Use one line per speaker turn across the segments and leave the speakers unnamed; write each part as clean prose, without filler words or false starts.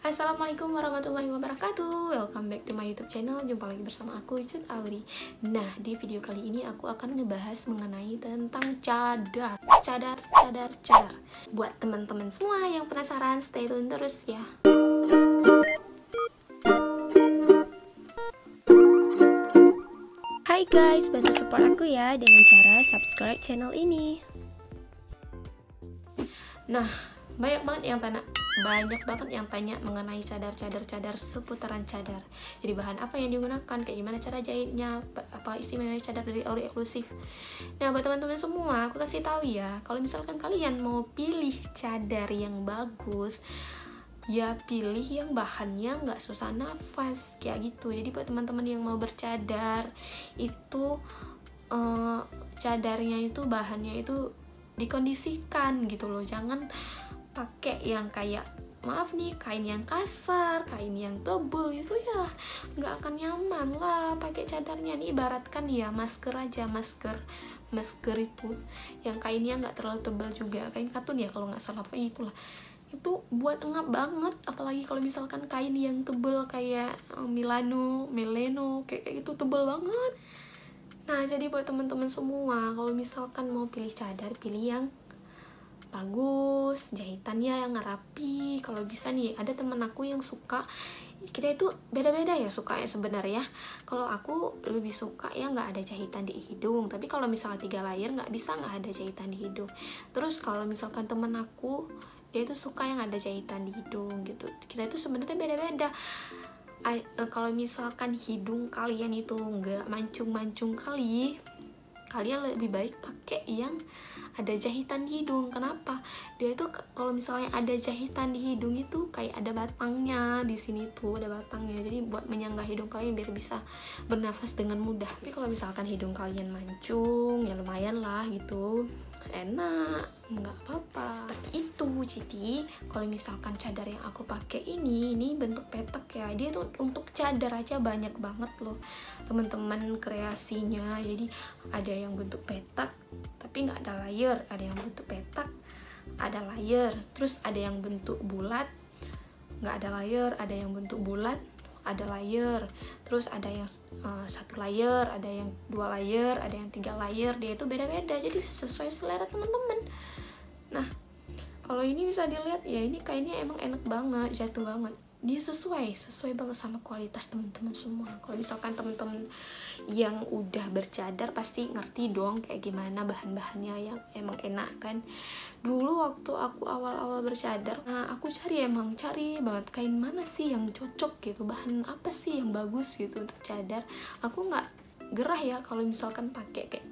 Assalamualaikum warahmatullahi wabarakatuh. Welcome back to my YouTube channel. Jumpa lagi bersama aku, Cut Auri. Nah, di video kali ini aku akan ngebahas mengenai tentang cadar. Buat teman-teman semua yang penasaran, stay tune terus ya. Hai guys, bantu support aku ya dengan cara subscribe channel ini. Nah, banyak banget yang tanya mengenai cadar seputaran cadar. Jadi bahan apa yang digunakan, kayak gimana cara jahitnya, apa istimewanya cadar dari Auri Eksklusif. Nah, buat teman-teman semua, aku kasih tahu ya, kalau misalkan kalian mau pilih cadar yang bagus, ya pilih yang bahannya nggak susah nafas kayak gitu. Jadi buat teman-teman yang mau bercadar itu cadarnya itu bahannya itu dikondisikan gitu loh. Jangan pakai yang kayak, maaf nih, kain yang kasar, kain yang tebel, itu ya nggak akan nyaman lah pakai cadarnya. Nih ibaratkan ya masker aja, masker itu yang kainnya nggak terlalu tebal juga, kain katun ya kalau nggak salah, itulah itu buat ngap banget. Apalagi kalau misalkan kain yang tebel kayak Meleno kayak gitu, tebel banget. Nah, jadi buat teman-teman semua, kalau misalkan mau pilih cadar, pilih yang bagus, jahitannya yang rapi. Kalau bisa nih, ada temen aku yang suka, kita itu beda-beda ya sukanya sebenarnya. Kalau aku lebih suka ya nggak ada jahitan di hidung, tapi kalau misalnya 3 layer nggak bisa nggak ada jahitan di hidung. Terus kalau misalkan temen aku, dia itu suka yang ada jahitan di hidung gitu. Kita itu sebenarnya beda-beda. Kalau misalkan hidung kalian itu nggak mancung-mancung kalian lebih baik pakai yang ada jahitan di hidung. Kenapa? Dia itu kalau misalnya ada jahitan di hidung itu kayak ada batangnya di sini tuh, ada batangnya. Jadi buat menyangga hidung kalian biar bisa bernafas dengan mudah. Tapi kalau misalkan hidung kalian mancung, ya lumayan lah gitu, enak, nggak apa-apa. Seperti itu. Jadi kalau misalkan cadar yang aku pakai ini bentuk petak ya. Dia tuh untuk cadar aja banyak banget loh teman-teman kreasinya. Jadi ada yang bentuk petak tapi nggak ada layer, ada yang bentuk petak ada layer, terus ada yang bentuk bulat nggak ada layer, ada yang bentuk bulat ada layer, terus ada yang 1 layer, ada yang 2 layer, ada yang 3 layer. Dia itu beda-beda, jadi sesuai selera teman-teman. Nah, kalau ini bisa dilihat ya, ini kainnya emang enak banget, jatuh banget. Dia sesuai banget sama kualitas teman-teman semua. Kalau misalkan teman-teman yang udah bercadar pasti ngerti dong kayak gimana bahan-bahannya yang emang enak kan. Dulu waktu aku awal-awal bercadar, nah aku cari banget kain mana sih yang cocok gitu, bahan apa sih yang bagus gitu untuk cadar. Aku nggak gerah ya kalau misalkan pakai kayak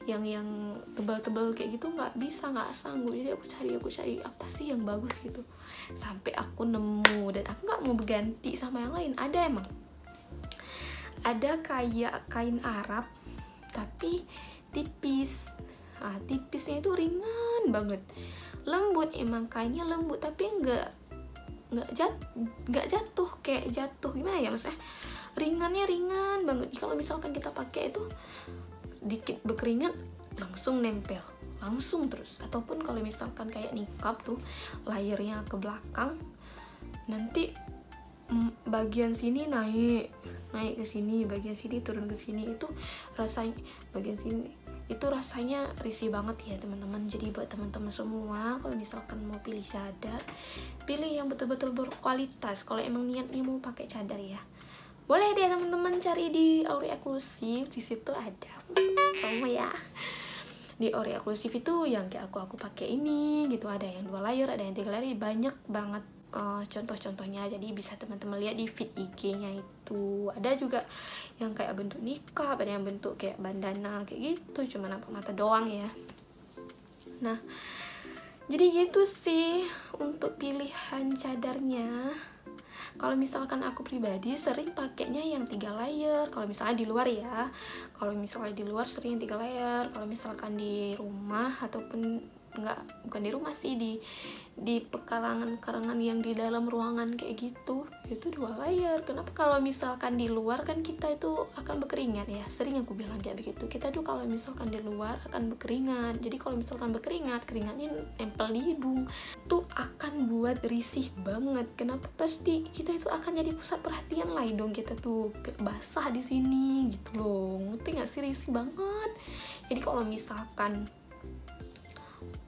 yang tebal-tebal kayak gitu, nggak sanggup. Jadi aku cari apa sih yang bagus gitu, sampai aku nemu. Dan aku nggak mau berganti sama yang lain. Ada kayak kain Arab tapi tipis. Nah, tipisnya itu ringan banget, lembut, emang kainnya lembut tapi nggak jatuh kayak jatuh gimana ya maksudnya, ringannya ringan banget. Kalau misalkan kita pakai itu dikit berkeringat langsung nempel, langsung terus. Ataupun kalau misalkan kayak niqab tuh layernya ke belakang, nanti bagian sini naik ke sini, bagian sini turun ke sini, itu rasanya bagian sini itu rasanya risih banget ya teman-teman. Jadi buat teman-teman semua, kalau misalkan mau pilih cadar, pilih yang betul-betul berkualitas. Kalau emang niatnya mau pakai cadar ya, boleh deh teman-teman cari di Auri Eksklusif. Di situ ada promo ya. Di Auri Eksklusif itu yang kayak aku pakai ini gitu, ada yang 2 layer, ada yang 3 layer, banyak banget contoh-contohnya. Jadi bisa teman-teman lihat di feed IG-nya itu. Ada juga yang kayak bentuk niqab, ada yang bentuk kayak bandana kayak gitu, cuma nampak mata doang ya. Nah, jadi gitu sih untuk pilihan cadarnya. Kalau misalkan aku pribadi sering pakainya yang 3 layer. Kalau misalnya di luar ya, kalau misalnya di luar sering 3 layer. Kalau misalkan di rumah ataupun bukan di rumah sih, di pekarangan-karangan yang di dalam ruangan kayak gitu, itu 2 layer. Kenapa? Kalau misalkan di luar kan kita itu akan berkeringat ya, sering aku bilang kayak begitu, kita tuh kalau misalkan di luar akan berkeringat. Jadi kalau misalkan berkeringat, keringatnya nempel di hidung, tuh akan buat risih banget. Kenapa? Pasti kita itu akan jadi pusat perhatian lah, hidung kita tuh basah di sini gitu loh, ngerti nggak sih? Risih banget. Jadi kalau misalkan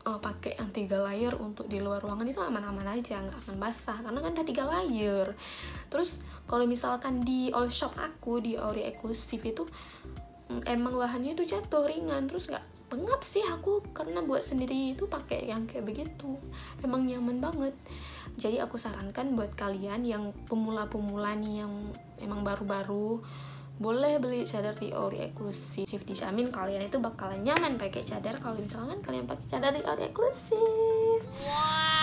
pakai yang 3 layer untuk di luar ruangan itu aman-aman aja, nggak akan basah karena kan ada 3 layer. Terus kalau misalkan di all shop aku, di Ori Eksklusif itu emang bahannya itu jatuh ringan, terus nggak pengap sih aku karena buat sendiri itu pakai yang kayak begitu, emang nyaman banget. Jadi aku sarankan buat kalian yang pemula-pemula nih, yang emang baru-baru, boleh beli cadar di Ori Eksklusif. Dijamin kalian itu bakalan nyaman pakai cadar kalau misalkan kalian pakai cadar di Ori Eksklusif.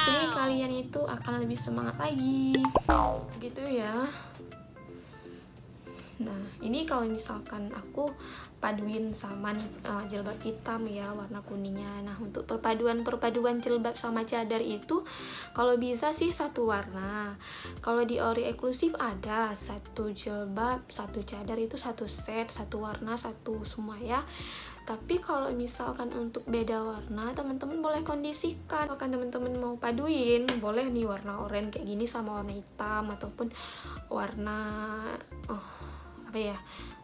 Jadi kalian itu akan lebih semangat lagi gitu ya. Nah ini kalau misalkan aku paduin sama nih jilbab hitam ya, warna kuningnya. Nah untuk perpaduan jilbab sama cadar itu kalau bisa sih satu warna. Kalau di Ori Eksklusif ada 1 jilbab 1 cadar itu 1 set, 1 warna, 1 semua ya. Tapi kalau misalkan untuk beda warna, teman-teman boleh kondisikan. Kalau teman-teman mau paduin, boleh nih warna oranye kayak gini sama warna hitam, ataupun warna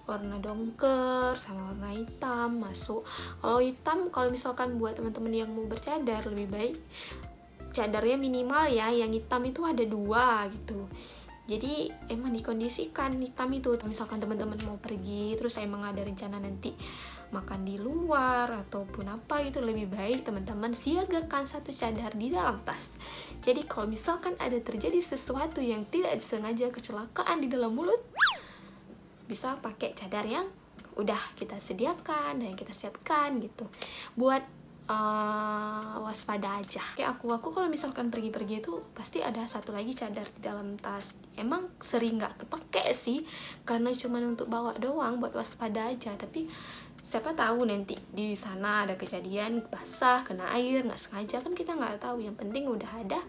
warna dongker sama warna hitam masuk. Kalau hitam, kalau misalkan buat teman-teman yang mau bercadar, lebih baik cadarnya minimal ya, yang hitam itu ada 2 gitu. Jadi emang dikondisikan hitam itu, misalkan teman-teman mau pergi terus emang ada rencana nanti makan di luar ataupun apa, itu lebih baik teman-teman siagakan 1 cadar di dalam tas. Jadi kalau misalkan ada terjadi sesuatu yang tidak disengaja, kecelakaan di dalam mulut, bisa pakai cadar yang udah kita sediakan dan kita siapkan gitu, buat waspada aja. Kayak aku kalau misalkan pergi-pergi itu pasti ada 1 lagi cadar di dalam tas. Emang sering nggak kepake sih, karena cuman untuk bawa doang, buat waspada aja. Tapi siapa tahu nanti di sana ada kejadian basah, kena air, nggak sengaja, kan kita nggak tahu. Yang penting udah ada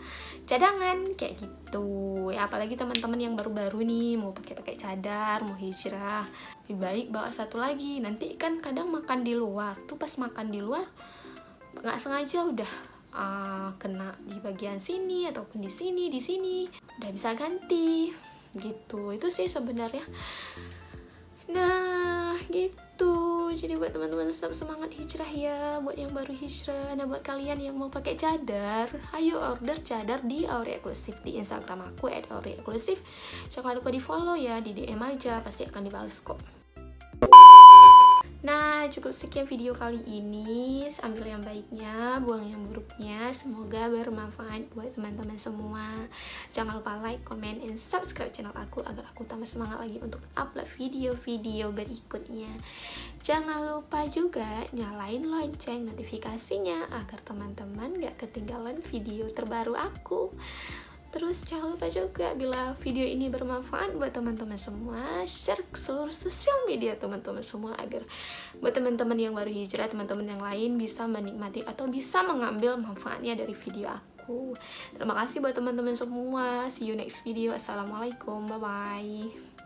cadangan kayak gitu ya. Apalagi teman-teman yang baru-baru nih mau pakai cadar, mau hijrah, lebih baik bawa 1 lagi. Nanti kan kadang makan di luar tuh, pas makan di luar nggak sengaja udah kena di bagian sini ataupun di sini udah bisa ganti gitu. Itu sih sebenarnya. Nah gitu, jadi buat teman-teman tetap semangat hijrah ya, buat yang baru hijrah. Nah buat kalian yang mau pakai cadar, ayo order cadar di Ori Eksklusif di Instagram aku @orieksklusif. Jangan lupa di follow ya, di DM aja, pasti akan dibales kok. Nah cukup sekian video kali ini, ambil yang baiknya, buang yang buruknya. Semoga bermanfaat buat teman-teman semua. Jangan lupa like, comment, and subscribe channel aku agar aku tambah semangat lagi untuk upload video-video berikutnya. Jangan lupa juga nyalain lonceng notifikasinya agar teman-teman gak ketinggalan video terbaru aku. Terus jangan lupa juga, bila video ini bermanfaat buat teman-teman semua, share ke seluruh sosial media teman-teman semua, agar buat teman-teman yang baru hijrah, teman-teman yang lain bisa menikmati atau bisa mengambil manfaatnya dari video aku. Terima kasih buat teman-teman semua. See you next video. Assalamualaikum, bye-bye.